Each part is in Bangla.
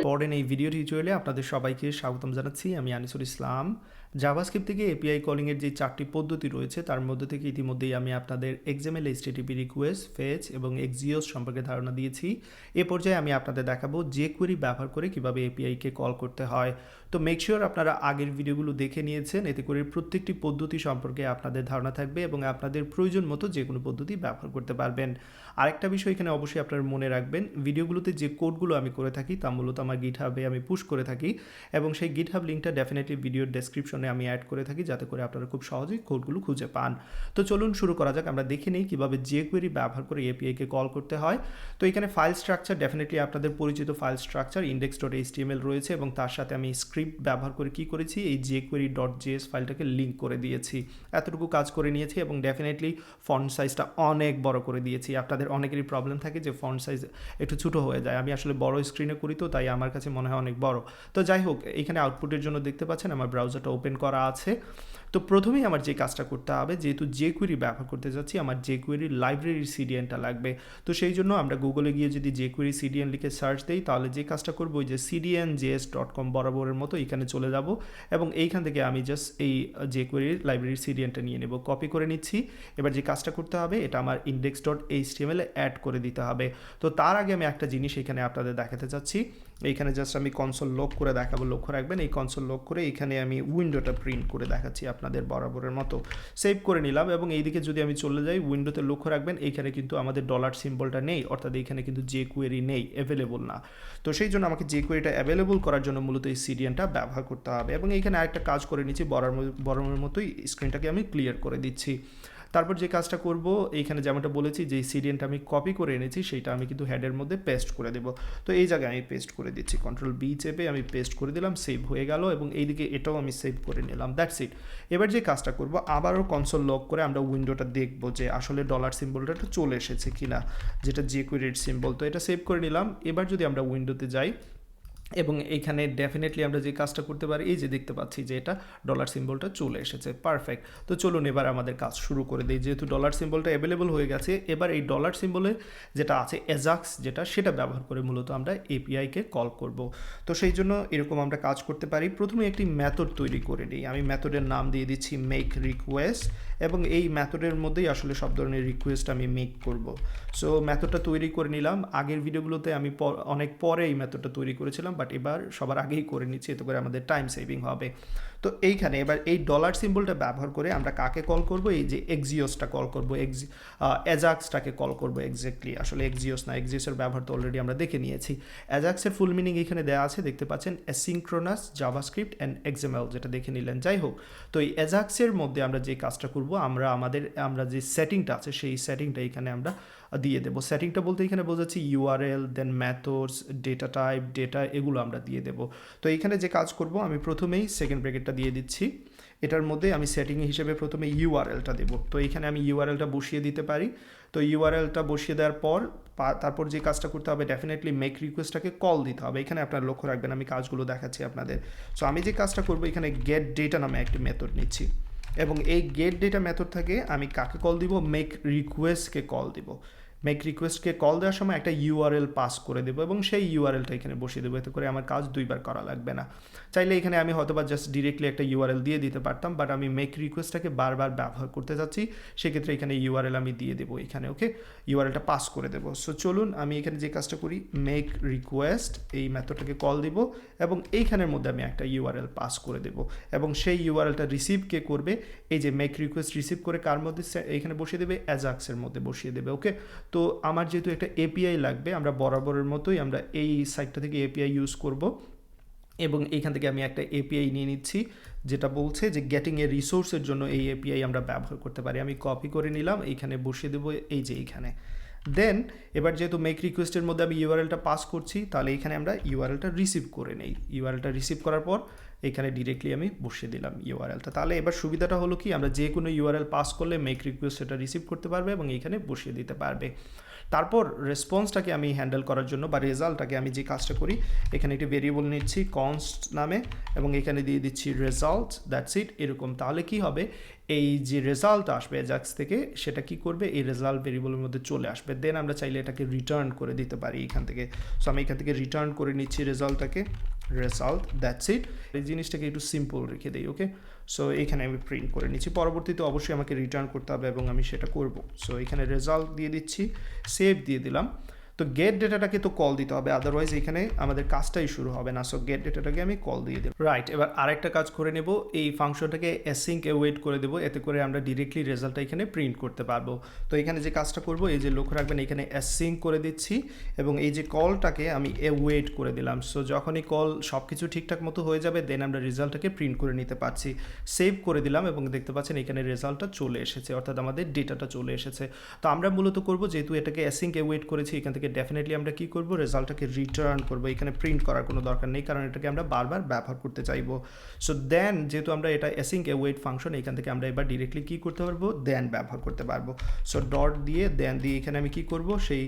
পরের এই ভিডিও টিউটোরিয়ালে আপনাদের সবাইকে স্বাগতম জানাচ্ছি। আমি আনিসুল ইসলাম। জাভাস্ক্রিপ্ট থেকে এপিআই কলিংয়ের যে 4টি পদ্ধতি রয়েছে তার মধ্যে থেকে ইতিমধ্যেই আমি আপনাদের XMLHttpRequest, ফেচ এবং এক্সিওস সম্পর্কে ধারণা দিয়েছি। এ পর্যায়ে আমি আপনাদের দেখাবো jQuery ব্যবহার করে কিভাবে এপিআইকে কল করতে হয়। তো মেক শিওর আপনারা আগের ভিডিওগুলো দেখে নিয়েছেন, এতে করে প্রত্যেকটি পদ্ধতি সম্পর্কে আপনাদের ধারণা থাকবে এবং আপনাদের প্রয়োজন মতো যে কোনো পদ্ধতি ব্যবহার করতে পারবেন। আরেকটা বিষয় এখানে অবশ্যই আপনারা মনে রাখবেন, ভিডিওগুলোতে যে কোডগুলো আমি করে থাকি তা মূলত আমার গিটহাবে আমি পুশ করে থাকি এবং সেই গিটহাব লিঙ্কটা ডেফিনেটলি ভিডিওর ডেসক্রিপশনে আমি অ্যাড করে থাকি, যাতে করে আপনারা খুব সহজেই কোডগুলো খুঁজে পান। তো চলুন শুরু করা যাক। আমরা দেখে নিই কীভাবে jQuery ব্যবহার করে এপিআইকে কল করতে হয়। তো এখানে ফাইল স্ট্রাকচার ডেফিনেটলি আপনাদের পরিচিত ফাইল স্ট্রাকচার index.html রয়েছে এবং তার সাথে আমি স্ক্রিপ্ট ব্যবহার করে কি করেছি, এই jQuery.js ফাইলটাকে লিঙ্ক করে দিয়েছি। এতটুকু কাজ করে নিয়েছি এবং ডেফিনেটলি ফন্ট সাইজটা অনেক বড় করে দিয়েছি। আপনাদের অনেকেরই প্রবলেম থাকে যে ফন্ট সাইজ একটু ছোটো হয়ে যায়। আমি আসলে বড় স্ক্রিনে করি, তো তাই আমার কাছে মনে হয় অনেক বড়। তো যাই হোক, এখানে আউটপুটের জন্য দেখতে পাচ্ছেন আমার ব্রাউজারটা ওপেন করা আছে। তো প্রথমেই আমার যে কাজটা করতে হবে, যেহেতু jQuery ব্যবহার করতে যাচ্ছি, আমার jQuery লাইব্রেরির সিডিএনটা লাগবে। তো সেই জন্য আমরা গুগলে গিয়ে যদি jQuery সিডিএন লিখে সার্চ দিই, তাহলে যে কাজটা করবো ওই যে cdnjs.com বরাবরের মতো এখানে চলে যাব এবং এইখান থেকে আমি জাস্ট এই jQuery লাইব্রেরির সিডিএনটা নিয়ে নেব, কপি করে নিচ্ছি। এবার যে কাজটা করতে হবে, এটা আমার index.html অ্যাড করে দিতে হবে। তো তার আগে আমি একটা জিনিস এখানে আপনাদের দেখাতে চাচ্ছি। এইখানে জাস্ট আমি কনসোল লক করে দেখাবো, লক্ষ্য রাখবেন এই কনসোল লক করে এখানে আমি উইন্ডোটা প্রিন্ট করে দেখাচ্ছি আপনাদের বরাবরের মতো। সেভ করে নিলাম এবং এইদিকে যদি আমি চলে যাই, উইন্ডোতে লক্ষ্য রাখবেন এইখানে কিন্তু আমাদের ডলার সিম্বলটা নেই, অর্থাৎ এইখানে কিন্তু jQuery নেই, অ্যাভেলেবল না। তো সেই জন্য আমাকে jQueryটা অ্যাভেলেবল করার জন্য মূলত এই সিডিএনটা ব্যবহার করতে হবে এবং এইখানে আরেকটা কাজ করে নিচ্ছি, বরাবরের মতোই স্ক্রিনটাকে আমি ক্লিয়ার করে দিচ্ছি। তারপর যে কাজটা করব, এইখানে যেমনটা বলেছি যে সিডিএনটা আমি কপি করে এনেছি সেইটা আমি কিন্তু হেডের মধ্যে পেস্ট করে দেব। তো এই জায়গায় আমি পেস্ট করে দিচ্ছি, Ctrl+B চেপে আমি পেস্ট করে দিলাম, সেভ হয়ে গেল এবং এইদিকে এটাও আমি সেভ করে নিলাম। That's it. এবার যে কাজটা করব, আবারও কনসোল লক করে আমরা উইন্ডোটা দেখব যে আসলে ডলার সিম্বলটা চলে এসেছে কিনা, যেটা jQuery সিম্বল। তো এটা সেভ করে নিলাম। এবার যদি আমরা উইন্ডোতে যাই এবং এইখানে ডেফিনেটলি আমরা যে কাজটা করতে পারি, এই যে দেখতে পাচ্ছি যে এটা ডলার সিম্বলটা চলে এসেছে, পারফেক্ট। তো চলুন এবার আমাদের কাজ শুরু করে দিই। যেহেতু ডলার সিম্বলটা অ্যাভেলেবল হয়ে গেছে, এবার এই ডলার সিম্বলের যেটা আছে ajax, সেটা ব্যবহার করে মূলত আমরা এপিআইকে কল করব। তো সেই জন্য এরকম আমরা কাজ করতে পারি। প্রথমে একটি মেথড তৈরি করে নিই। আমি মেথডের নাম দিয়ে দিচ্ছি মেক রিকোয়েস্ট এবং এই মেথডের মধ্যেই আসলে সব ধরনের রিকোয়েস্ট আমি মেক করব। সো মেথডটা তৈরি করে নিলাম। আগের ভিডিওগুলোতে আমি অনেক পরে এই মেথডটা তৈরি করেছিলাম, বাট এবার সবার আগেই করে নিচ্ছি, এতে করে আমাদের টাইম সেভিং হবে। তো এইখানে এবার এই ডলার সিম্বলটা ব্যবহার করে আমরা কাকে কল করব, এই যে এক্সিওসটা কল করব, অ্যাজাক্সটাকে কল করব। এক্স্যাক্টলি আসলে এক্সিওস না, এক্সিওসের ব্যবহার তো অলরেডি আমরা দেখে নিয়েছি। অ্যাজাক্সের ফুল মিনিং এখানে দেওয়া আছে, দেখতে পাচ্ছেন অ্যাসিঙ্ক্রোনাস জাভাস্ক্রিপ্ট অ্যান্ড XML, যেটা দেখে নিলেন। যাই হোক, তো এই অ্যাজাক্সের মধ্যে আমরা যে কাজটা করব, আমরা যে সেটিংটা আছে সেই সেটিংটা এখানে আমরা দিয়ে দেবো। সেটিংটা বলতে এখানে বোঝাচ্ছি ইউআরএল, দেন মেথডস, ডেটা টাইপ, ডেটা, এগুলো আমরা দিয়ে দেবো। তো এখানে যে কাজ করব, আমি প্রথমেই সেকেন্ড ব্র্যাকেটটা দিয়ে দিচ্ছি। এটার মধ্যে আমি সেটিং হিসেবে প্রথমে ইউআরএলটা দেবো। তো এখানে আমি ইউআরএলটা বসিয়ে দিতে পারি। তো ইউআরএলটা বসিয়ে দেওয়ার পর তারপর যে কাজটা করতে হবে, ডেফিনেটলি মেক রিকোয়েস্টটাকে কল দিতে হবে। এখানে আপনারা লক্ষ্য রাখবেন, আমি কাজগুলো দেখাচ্ছি আপনাদের। সো আমি যে কাজটা করব, এখানে গেট ডেটা নামে একটি মেথড নিচ্ছি এবং এই গেট ডেটা মেথড থেকে আমি কাকে কল দিব, মেক রিকোয়েস্টকে কল দিব। মেক রিকোয়েস্টকে কল দেওয়ার সময় একটা ইউআরএল পাস করে দেবো এবং সেই ইউআরএলটা এখানে বসিয়ে দেবো, এতে করে আমার কাজ দুইবার করা লাগবে না। চাইলে এখানে আমি হয়তোবা জাস্ট ডিরেক্টলি একটা ইউআরএল দিয়ে দিতে পারতাম, বাট আমি মেক রিকোয়েস্টটাকে বারবার ব্যবহার করতে চাচ্ছি, সেক্ষেত্রে এখানে ইউআরএল আমি দিয়ে দেবো এখানে। ওকে, ইউআরএলটা পাস করে দেবো। সো চলুন আমি এখানে যে কাজটা করি, মেক রিকোয়েস্ট, এই মেথডটাকে কল দিব এবং এইখানের মধ্যে আমি একটা ইউআরএল পাস করে দেবো এবং সেই ইউআরএলটা রিসিভ কে করবে, এই যে মেক রিকোয়েস্ট রিসিভ করে কার মধ্যে এইখানে বসিয়ে দেবে, অ্যাজাক্সের মধ্যে বসিয়ে দেবে। ওকে, তো আমার যেহেতু একটা এপিআই লাগবে, আমরা বরাবরের মতোই আমরা এই সাইটটা থেকে এপিআই ইউজ করব এবং এইখান থেকে আমি একটা এপিআই নিয়ে নিচ্ছি, যেটা বলছে যে গেটিং এ রিসোর্সের জন্য এই এপিআই আমরা ব্যবহার করতে পারি। আমি কপি করে নিলাম, এইখানে বসিয়ে দেবো, এই যে এইখানে। দেন এবার যেহেতু মেক রিকোয়েস্টের মধ্যে আমি ইউআরএলটা পাস করছি, তাহলে এখানে আমরা ইউআরএলটা রিসিভ করে নেই। ইউআরএলটা রিসিভ করার পর এখানে ডিরেক্টলি আমি বসিয়ে দিলাম ইউআরএলটা। তাহলে এবার সুবিধাটা হলো কি, আমরা যে কোনো ইউআরএল পাস করলে মেক রিকোয়েস্ট সেটা রিসিভ করতে পারবে এবং এখানে বসিয়ে দিতে পারবে। তারপর রেসপন্সটাকে আমি হ্যান্ডেল করার জন্য বা রেজাল্টটাকে আমি যে কাজটা করি, এখানে একটি ভেরিয়েবল নিচ্ছি কনস্ট নামে এবং এখানে দিয়ে দিচ্ছি রেজাল্ট, দ্যাটস ইট। এরকম তাহলে কি হবে, এই যে রেজাল্ট আসবে অ্যাজাক্স থেকে সেটা কি করবে, এই রেজাল্ট ভেরিয়েবলের মধ্যে চলে আসবে। দেন আমরা চাইলে এটাকে রিটার্ন করে দিতে পারি এখান থেকে। সো আমি এখান থেকে রিটার্ন করে নিচ্ছি রেজাল্টটাকে, রেজাল্ট, দ্যাটস ইট। এই জিনিসটাকে একটু সিম্পল রেখে দিই, ওকে। সো এখানে আমি প্রিন্ট করে নিচ্ছি, পরবর্তীতে অবশ্যই আমাকে রিটার্ন করতে হবে এবং আমি সেটা করব। সো এখানে রেজাল্ট দিয়ে দিচ্ছি, সেভ দিয়ে দিলাম। তো গেট ডেটাটাকে তো কল দিতে হবে, আদারওয়াইজ এখানে আমাদের কাজটাই শুরু হবে না। সো গেট ডেটাটাকে আমি কল দিয়ে দেবো, রাইট। এবার আরেকটা কাজ করে নেব, এই ফাংশনটাকে অ্যাসিঙ্ক ওয়েট করে দেবো, এতে করে আমরা ডিরেক্টলি রেজাল্টটা এখানে প্রিন্ট করতে পারবো। তো এখানে যে কাজটা করব, এই যে লক্ষ্য রাখবেন এখানে অ্যাসিঙ্ক করে দিচ্ছি এবং এই যে কলটাকে আমি ওয়েট করে দিলাম। সো যখনই কল সব কিছু ঠিকঠাক মতো হয়ে যাবে দেন আমরা রেজাল্টটাকে প্রিন্ট করে নিতে পারছি। সেভ করে দিলাম এবং দেখতে পাচ্ছেন এখানে রেজাল্টটা চলে এসেছে, অর্থাৎ আমাদের ডেটাটা চলে এসেছে। তো আমরা মূলত করব, যেহেতু এটাকে অ্যাসিঙ্ক ওয়েট করেছি, এখান থেকে ডেফিনেটলি আমরা কি করব, রেজাল্টটাকে রিটার্ন করব। এখানে প্রিন্ট করার কোনো দরকার নেই, কারণ এটাকে আমরা বারবার ব্যবহার করতে চাইবো। সো দেন যেহেতু আমরা এটা অ্যাসিঙ্ক ওয়েট ফাংশন, এখান থেকে আমরা এবার ডিরেক্টলি কি করতে পারবো, দেন ব্যবহার করতে পারবো। সো ডট দিয়ে দেন দিয়ে এখানে আমি কি করব, সেই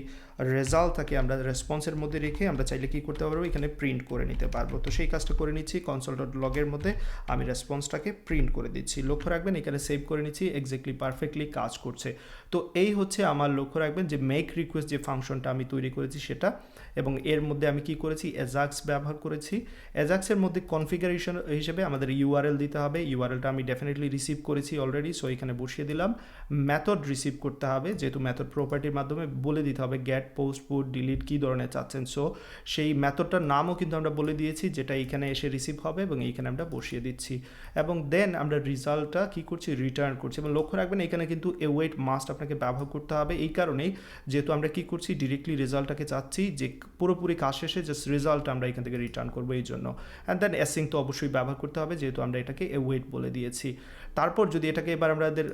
রেজাল্টটাকে আমরা রেসপন্সের মধ্যে রেখে আমরা চাইলে কি করতে পারবো, এখানে প্রিন্ট করে নিতে পারবো। তো সেই কাজটা করে নিচ্ছি, console.log-এর মধ্যে আমি রেসপন্সটাকে প্রিন্ট করে দিচ্ছি। লক্ষ্য রাখবেন এখানে সেভ করে নিচ্ছি, এক্স্যাক্টলি পারফেক্টলি কাজ করছে। তো এই হচ্ছে আমার, লক্ষ্য রাখবেন যে মেক রিকোয়েস্ট যে ফাংশনটা আমি তৈরি করেছি সেটা, এবং এর মধ্যে আমি কি করেছি, অ্যাজাক্স ব্যবহার করেছি। অ্যাজাক্সের মধ্যে কনফিগারেশন হিসেবে আমাদের ইউআরএল দিতে হবে, ইউআরএলটা আমি ডেফিনেটলি রিসিভ করেছি অলরেডি। সো এখানে বসিয়ে দিলাম। মেথড রিসিভ করতে হবে, যেহেতু মেথড প্রপার্টির মাধ্যমে বলে দিতে হবে গেট, পোস্ট, পুট, ডিলিট কী ধরনের চাচ্ছেন। সো সেই মেথডটার নামও কিন্তু আমরা বলে দিয়েছি, যেটা এখানে এসে রিসিভ হবে এবং এইখানে আমরা বসিয়ে দিচ্ছি। এবং দেন আমরা রেজাল্টটা কী করছি, রিটার্ন করছি। এবং লক্ষ্য রাখবেন এখানে কিন্তু ওয়েট মাস্ট আপনাকে ব্যবহার করতে হবে, এই কারণেই যেহেতু আমরা কী করছি, ডিরেক্টলি রেজাল্টটাকে চাচ্ছি যে পুরোপুরি কাজ শেষে জাস্ট রেজাল্ট আমরা এখান থেকে রিটার্ন করবো, এই জন্য। অ্যান্ড দেন অ্যাসিঙ্ক তো অবশ্যই ব্যবহার করতে হবে, যেহেতু আমরা এটাকে ওয়েট বলে দিয়েছি। তারপর যদি এটাকে এবার আমাদের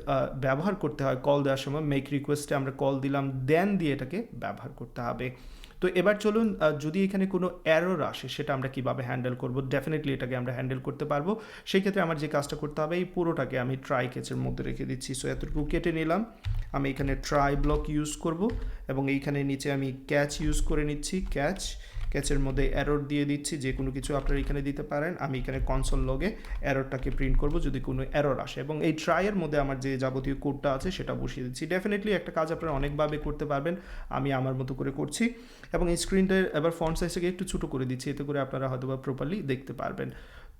ব্যবহার করতে হয় কল দেওয়ার সময়, মেক রিকোয়েস্টে আমরা কল দিলাম, দেন দিয়ে এটাকে ব্যবহার করতে হবে। তো এবার চলুন, যদি এখানে কোনো এরর আসে সেটা আমরা কিভাবে হ্যান্ডেল করব, ডেফিনেটলি এটাকে আমরা হ্যান্ডেল করতে পারবো। সেই ক্ষেত্রে আমার যে কাজটা করতে হবে, এই পুরোটাকে আমি ট্রাই ক্যাচের মধ্যে রেখে দিচ্ছি। সো এতটুকু কেটে নিলাম, আমি এখানে ট্রাই ব্লক ইউজ করব এবং এইখানে নিচে আমি ক্যাচ ইউজ করে নিচ্ছি, ক্যাচের মধ্যে এরর দিয়ে দিচ্ছি, যে কোনো কিছু আপনারা এখানে দিতে পারেন। আমি এখানে কনসোল লগে এররটাকে প্রিন্ট করব যদি কোনো এরর আসে, এবং এই ট্রাইয়ের মধ্যে আমার যে যাবতীয় কোডটা আছে সেটা বসিয়ে দিচ্ছি। ডেফিনেটলি একটা কাজ আপনারা অনেকভাবে করতে পারবেন, আমি আমার মতো করে করছি। এবং এই স্ক্রিনটা এবার ফন্ট সাইজটাকে একটু ছোটো করে দিচ্ছি, এতে করে আপনারা হয়তো বা প্রপারলি দেখতে পারবেন।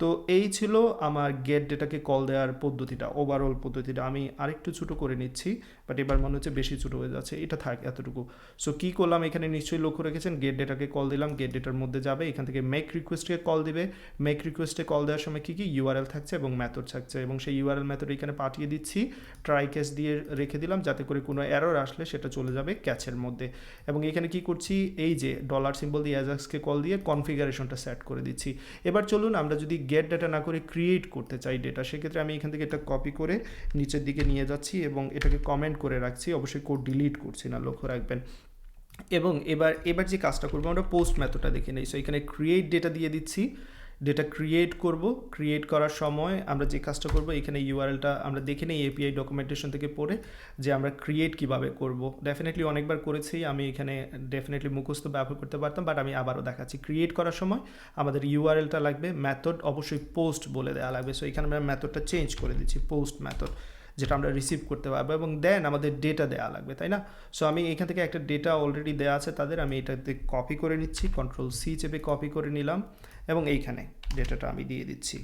তো এই ছিল আমার গেট ডেটাকে কল দেওয়ার পদ্ধতিটা, ওভারঅল পদ্ধতিটা। আমি আরেকটু ছোটো করে নিচ্ছি, বাট এবার মনে হচ্ছে বেশি ছোটো হয়ে যাচ্ছে, এটা থাক এতটুকু। সো কী করলাম, এখানে নিশ্চয়ই লক্ষ্য রেখেছেন, গেট ডেটাকে কল দিলাম, গেট ডেটার মধ্যে যাবে, এখান থেকে মেক রিকোয়েস্টকে কল দিবে। মেক রিকোয়েস্টে কল দেওয়ার সময় কী ইউআরএল থাকছে এবং মেথড থাকছে, এবং সেই ইউআরএল মেথড এখানে পাঠিয়ে দিচ্ছি, ট্রাই ক্যাচ দিয়ে রেখে দিলাম, যাতে করে কোনো এরর আসলে সেটা চলে যাবে ক্যাচের মধ্যে। এবং এখানে কি করছি, এই যে ডলার সিম্বল দিয়ে অ্যাজাক্সকে কল দিয়ে কনফিগারেশনটা সেট করে দিচ্ছি। এবার চলুন আমরা যদি গেট ডেটা না করে ক্রিয়েট করতে চাই ডেটা, সেক্ষেত্রে আমি এখান থেকে এটা কপি করে নিচের দিকে নিয়ে যাচ্ছি এবং এটাকে কমেন্ট করে রাখছি, অবশ্যই কোড ডিলিট করছি না, লক্ষ্য রাখবেন। এবং এবার যে কাজটা করবো, আমরা পোস্ট মেথডটা দেখে নেই। সো এখানে ক্রিয়েট ডেটা দিয়ে দিচ্ছি, ডেটা ক্রিয়েট করব। ক্রিয়েট করার সময় আমরা যে কাজটা করব, এখানে ইউআরএলটা আমরা দেখে নেই এপিআই ডকুমেন্টেশন থেকে পড়ে, যে আমরা ক্রিয়েট কিভাবে করব। ডেফিনেটলি অনেকবার করেছি, আমি এখানে ডেফিনেটলি মুখস্থ ব্যবহার করতে পারতাম, বাট আমি আবারও দেখাচ্ছি। ক্রিয়েট করার সময় আমাদের ইউআরএলটা লাগবে, মেথড অবশ্যই পোস্ট বলে দেওয়া লাগবে। সো এখানে আমরা মেথডটা চেঞ্জ করে দিচ্ছি, পোস্ট মেথড, যেটা আমরা রিসিভ করতে পারবো, এবং দেন আমাদের ডেটা দেওয়া লাগবে, তাই না? সো আমি এখান থেকে একটা ডেটা অলরেডি দেওয়া আছে তাদের, আমি এটাতে কপি করে নিচ্ছি, Ctrl+C চেপে কপি করে নিলাম এবং এইখানে ডেটাটা আমি দিয়ে দিচ্ছি।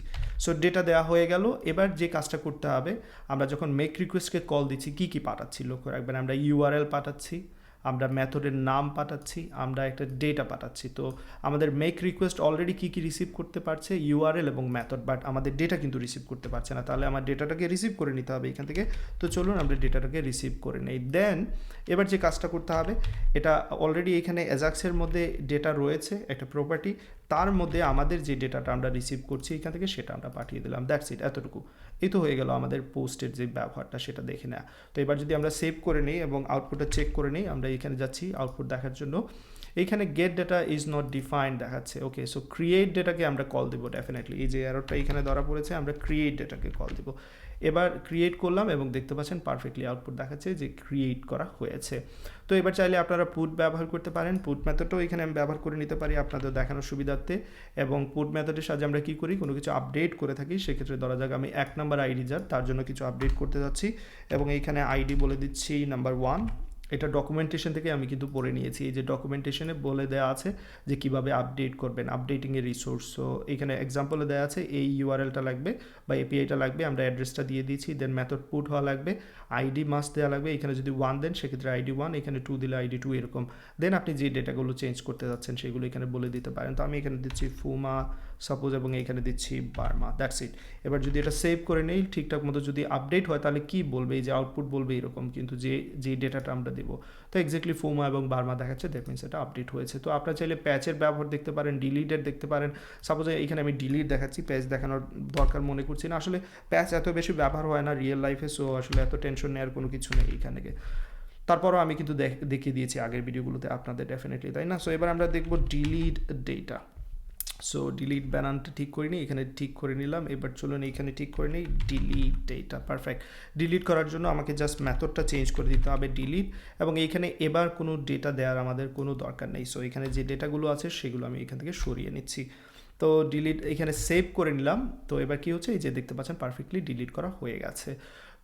সো ডেটা দেওয়া হয়ে গেল। এবার যে কাজটা করতে হবে, আমরা যখন মেক রিকোয়েস্টকে কল দিচ্ছি কী কী পাঠাচ্ছি লক্ষ্য রাখবেন, আমরা ইউআরএল পাঠাচ্ছি, আমরা মেথডের নাম পাঠাচ্ছি, আমরা একটা ডেটা পাঠাচ্ছি। তো আমাদের মেক রিকোয়েস্ট অলরেডি কী কী রিসিভ করতে পারছে, ইউআরএল এবং মেথড, বাট আমাদের ডেটা কিন্তু রিসিভ করতে পারছে না। তাহলে আমার ডেটাটাকে রিসিভ করে নিতে হবে এখান থেকে। তো চলুন আমরা ডেটাটাকে রিসিভ করে নেই। দেন এবার যে কাজটা করতে হবে, এটা অলরেডি এখানে অ্যাজাক্সের মধ্যে ডেটা রয়েছে একটা প্রপার্টি, তার মধ্যে আমাদের যে ডেটাটা আমরা রিসিভ করছি এখান থেকে সেটা আমরা পাঠিয়ে দিলাম, দ্যাটস ইট, এতটুকু। এই তো হয়ে গেল আমাদের পোস্টের যে ব্যবহারটা, সেটা দেখে নেওয়া। তো এবার যদি আমরা সেভ করে নিই এবং আউটপুটটা চেক করে নিই, আমরা এখানে যাচ্ছি আউটপুট দেখার জন্য। এইখানে get data is not defined দেখাচ্ছে। ওকে, সো ক্রিয়েট ডেটাকে আমরা কল দেবো ডেফিনেটলি। এই যে এররটা এখানে ধরা পড়েছে, আমরা ক্রিয়েট ডেটাকে কল দেবো। এবার ক্রিয়েট করলাম এবং দেখতে পাচ্ছেন পারফেক্টলি আউটপুট দেখাচ্ছে যে ক্রিয়েট করা হয়েছে। তো এবার চাইলে আপনারা পুট ব্যবহার করতে পারেন, পুট মেথডটাও এখানে আমি ব্যবহার করে নিতে পারি আপনাদের দেখানোর সুবিধার্থে। এবং পুট মেথডের সাহায্যে আমরা কী করি, কোনো কিছু আপডেট করে থাকি, সেক্ষেত্রে ধরা যাক আমি 1 নাম্বার আইডি যার তার জন্য কিছু আপডেট করতে যাচ্ছি এবং এইখানে আইডি বলে দিচ্ছি নাম্বার 1। এটা ডকুমেন্টেশন থেকে আমি কিন্তু পড়ে নিয়েছি। এই যে ডকুমেন্টেশনে বলে দেওয়া আছে যে কিভাবে আপডেট করবেন, আপডেটিংয়ের রিসোর্স। সো এখানে এক্সাম্পলে দেওয়া আছে এই ইউআরএলটা লাগবে বা এপিআইটা লাগবে, আমরা অ্যাড্রেসটা দিয়ে দিয়েছি। দেন মেথড পুট হওয়া লাগবে, আইডি মাস্ট দেওয়া লাগবে। এখানে যদি 1 দেন সেক্ষেত্রে আইডি 1, এখানে 2 দিলে আইডি 2, এরকম। দেন আপনি যে ডেটাগুলো চেঞ্জ করতে যাচ্ছেন সেগুলো এখানে বলে দিতে পারেন। তো আমি এখানে দিচ্ছি ফুমা সাপোজ এবং এখানে দিচ্ছি বার্মা, দ্যাটস ইট। এবার যদি এটা সেভ করে নেই ঠিকঠাক মতো, যদি আপডেট হয় তাহলে কি বলবে, এই যে আউটপুট বলবে এরকম, কিন্তু যে ডেটাটা আমরা দেবো তো এক্স্যাক্টলি ফুমা এবং বার্মা দেখাচ্ছে, দ্যাট মিনস এটা আপডেট হয়েছে। তো আপনারা চাইলে প্যাচের ব্যবহার দেখতে পারেন, ডিলিটের দেখতে পারেন। সাপোজ এখানে আমি ডিলিট দেখাচ্ছি, প্যাচ দেখানোর দরকার মনে করছি না, আসলে প্যাচ এত বেশি ব্যবহার হয় না রিয়েল লাইফে, সো আসলে এত টেনশন নেওয়ার কোনো কিছু নেই এখানে। তারপরও আমি কিন্তু দেখিয়ে দিয়েছি আগের ভিডিওগুলোতে আপনাদের ডেফিনেটলি, তাই না? সো এবার আমরা দেখবো ডিলিট ডেটা। সো ডিলিট বানানটা ঠিক করে নিই, এখানে ঠিক করে নিলাম। এবার চলুন এখানে ঠিক করে নিই ডিলিট ডেটা, পারফেক্ট। ডিলিট করার জন্য আমাকে জাস্ট মেথডটা চেঞ্জ করে দিতে হবে ডিলিট, এবং এইখানে এবার কোনো ডেটা দেওয়ার আমাদের কোনো দরকার নেই। সো এখানে যে ডেটাগুলো আছে সেগুলো আমি এখান থেকে সরিয়ে নিচ্ছি। তো ডিলিট এখানে সেভ করে নিলাম। তো এবার কি হচ্ছে, এই যে দেখতে পাচ্ছেন পারফেক্টলি ডিলিট করা হয়ে গেছে।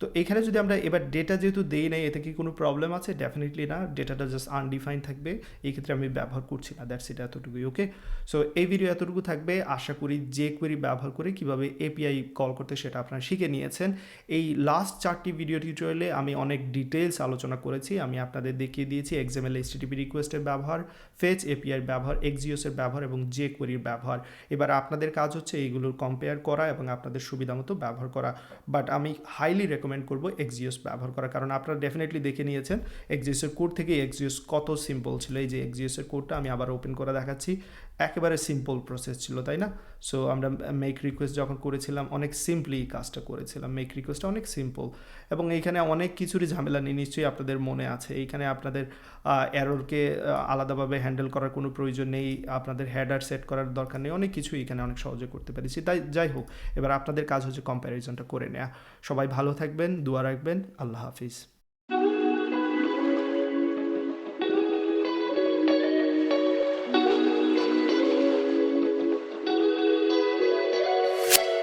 তো এখানে যদি আমরা এবার ডেটা যেহেতু দেই নাই, এতে কি কোনো প্রবলেম আছে? ডেফিনেটলি না, ডেটাটা জাস্ট আনডিফাইন্ড থাকবে, এই ক্ষেত্রে আমি ব্যবহার করছি না, দ্যাটস ইট, এতটুকুই। ওকে, সো এই ভিডিও এতটুকু থাকবে। আশা করি jQuery ব্যবহার করে কিভাবে এপিআই কল করতে সেটা আপনারা শিখে নিয়েছেন। এই লাস্ট 4টি ভিডিও টিউটোরিয়ালে আমি অনেক ডিটেলস আলোচনা করেছি, আমি আপনাদের দেখিয়ে দিয়েছি XMLHttpRequest এর ব্যবহার, ফেচ এপিআই ব্যবহার, এক্সিওস এর ব্যবহার এবং jQuery এর ব্যবহার। এবার আপনাদের কাজ হচ্ছে এইগুলোর কম্পেয়ার করা এবং আপনাদের সুবিধা মতো ব্যবহার করা। বাট আমি হাইলি রেকমেন্ড করবো এক্সিওস ব্যবহার করা, কারণ আপনারা ডেফিনেটলি দেখে নিয়েছেন এক্সিওসের কোড থেকে এক্সিওস কত সিম্পল ছিল। এই যে এক্সিওসের কোডটা আমি আবার ওপেন করে দেখাচ্ছি, একেবারে সিম্পল প্রসেস ছিল, তাই না? সো আমরা মেক রিকোয়েস্ট যখন করেছিলাম অনেক সিম্পলি কাজটা করেছিলাম, মেক রিকোয়েস্টটা অনেক সিম্পল, এবং এইখানে অনেক কিছুরই ঝামেলা নেই, নিশ্চয়ই আপনাদের মনে আছে। এইখানে আপনাদের এররকে আলাদাভাবে হ্যান্ডেল করার কোনো প্রয়োজন নেই, আপনাদের হেডার সেট করার দরকার নেই, অনেক কিছুই এখানে অনেক সহজে করতে পেরেছি। তাই যাই হোক, এবার আপনাদের কাজ হচ্ছে কম্প্যারিজনটা করে নেওয়া। সবাই ভালো থাকবেন, দোয়া রাখবেন, আল্লাহ হাফিজ।